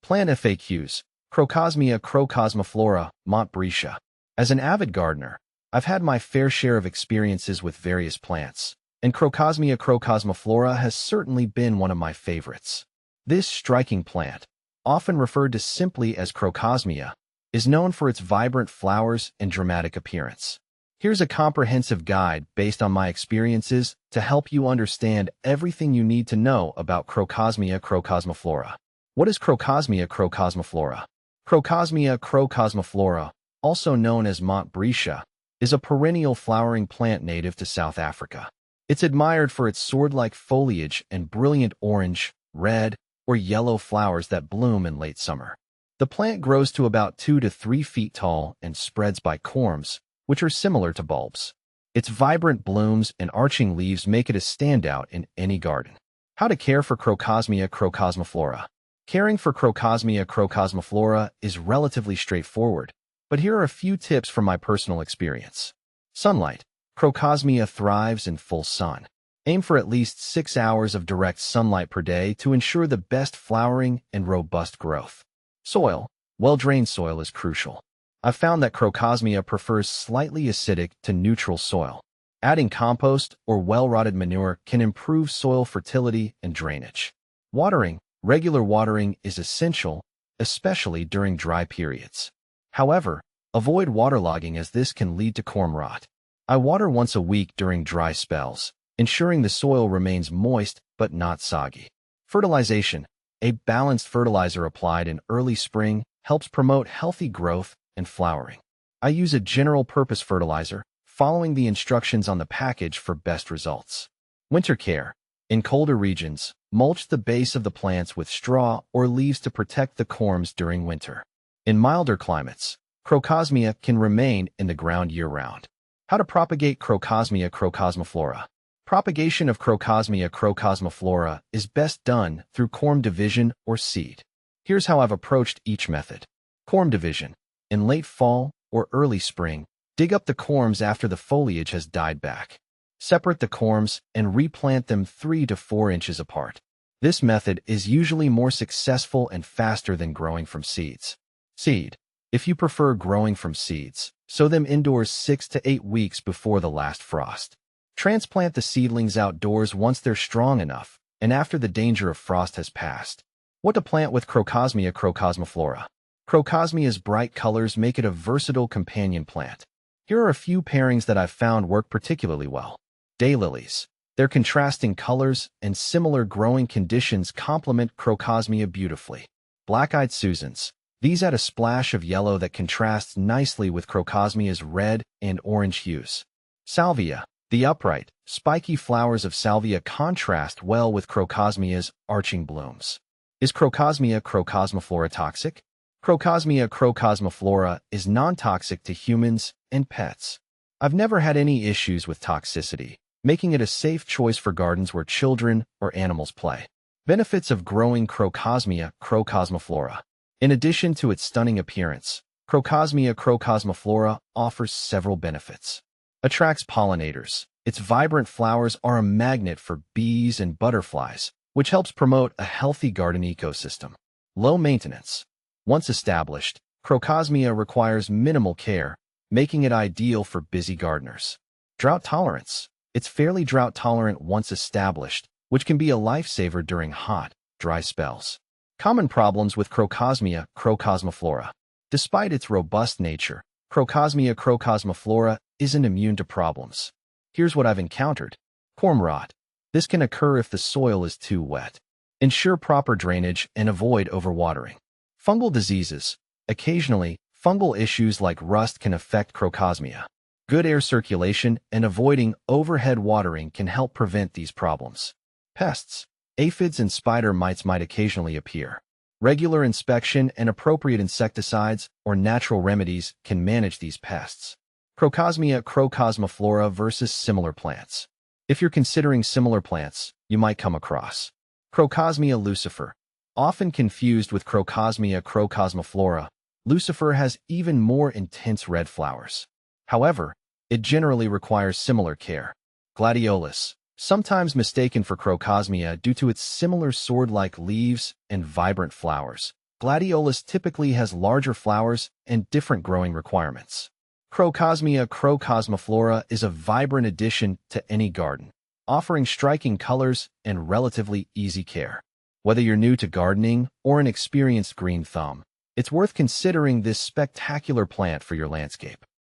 Plant FAQs. Crocosmia Crocosmiiflora, Montbretia. As an avid gardener, I've had my fair share of experiences with various plants, and Crocosmia Crocosmiiflora has certainly been one of my favorites. This striking plant, often referred to simply as Crocosmia, is known for its vibrant flowers and dramatic appearance. Here's a comprehensive guide based on my experiences to help you understand everything you need to know about Crocosmia Crocosmiiflora. What is Crocosmia Crocosmiiflora? Crocosmia Crocosmiiflora, also known as Montbretia, is a perennial flowering plant native to South Africa. It's admired for its sword-like foliage and brilliant orange, red, or yellow flowers that bloom in late summer. The plant grows to about 2 to 3 feet tall and spreads by corms, which are similar to bulbs. Its vibrant blooms and arching leaves make it a standout in any garden. How to care for Crocosmia Crocosmiiflora. Caring for Crocosmia Crocosmiiflora is relatively straightforward, but here are a few tips from my personal experience. Sunlight. Crocosmia thrives in full sun. Aim for at least 6 hours of direct sunlight per day to ensure the best flowering and robust growth. Soil. Well-drained soil is crucial. I've found that Crocosmia prefers slightly acidic to neutral soil. Adding compost or well-rotted manure can improve soil fertility and drainage. Watering. Regular watering is essential, especially during dry periods. However, avoid waterlogging as this can lead to corm rot. I water once a week during dry spells, ensuring the soil remains moist but not soggy. Fertilization. A balanced fertilizer applied in early spring helps promote healthy growth and flowering. I use a general-purpose fertilizer, following the instructions on the package for best results. Winter care. In colder regions, mulch the base of the plants with straw or leaves to protect the corms during winter. In milder climates, Crocosmia can remain in the ground year-round. How to propagate Crocosmia Crocosmiiflora. Propagation of Crocosmia Crocosmiiflora is best done through corm division or seed. Here's how I've approached each method. Corm division. In late fall or early spring, dig up the corms after the foliage has died back. Separate the corms and replant them 3 to 4 inches apart. This method is usually more successful and faster than growing from seeds. Seed. If you prefer growing from seeds, sow them indoors 6 to 8 weeks before the last frost. Transplant the seedlings outdoors once they're strong enough and after the danger of frost has passed. What to plant with Crocosmia Crocosmiiflora. Crocosmia's bright colors make it a versatile companion plant. Here are a few pairings that I've found work particularly well. Daylilies. Their contrasting colors and similar growing conditions complement Crocosmia beautifully. Black-eyed Susans. These add a splash of yellow that contrasts nicely with Crocosmia's red and orange hues. Salvia. The upright, spiky flowers of salvia contrast well with Crocosmia's arching blooms. Is Crocosmia Crocosmiiflora toxic? Crocosmia Crocosmiiflora is non-toxic to humans and pets. I've never had any issues with toxicity, making it a safe choice for gardens where children or animals play. Benefits of growing Crocosmia Crocosmiiflora. In addition to its stunning appearance, Crocosmia Crocosmiiflora offers several benefits. Attracts pollinators. Its vibrant flowers are a magnet for bees and butterflies, which helps promote a healthy garden ecosystem. Low maintenance. Once established, Crocosmia requires minimal care, making it ideal for busy gardeners. Drought tolerance. It's fairly drought tolerant once established, which can be a lifesaver during hot, dry spells. Common problems with Crocosmia Crocosmiiflora. Despite its robust nature, Crocosmia Crocosmiiflora isn't immune to problems. Here's what I've encountered. Corm rot. This can occur if the soil is too wet. Ensure proper drainage and avoid overwatering. Fungal diseases. Occasionally, fungal issues like rust can affect Crocosmia. Good air circulation and avoiding overhead watering can help prevent these problems. Pests. Aphids and spider mites might occasionally appear. Regular inspection and appropriate insecticides or natural remedies can manage these pests. Crocosmia Crocosmiiflora versus similar plants. If you're considering similar plants, you might come across Crocosmia lucifer. Often confused with Crocosmia Crocosmiiflora, lucifer has even more intense red flowers. However, it generally requires similar care. Gladiolus. Sometimes mistaken for Crocosmia due to its similar sword-like leaves and vibrant flowers. Gladiolus typically has larger flowers and different growing requirements. Crocosmia Crocosmiiflora is a vibrant addition to any garden, offering striking colors and relatively easy care. Whether you're new to gardening or an experienced green thumb, it's worth considering this spectacular plant for your landscape.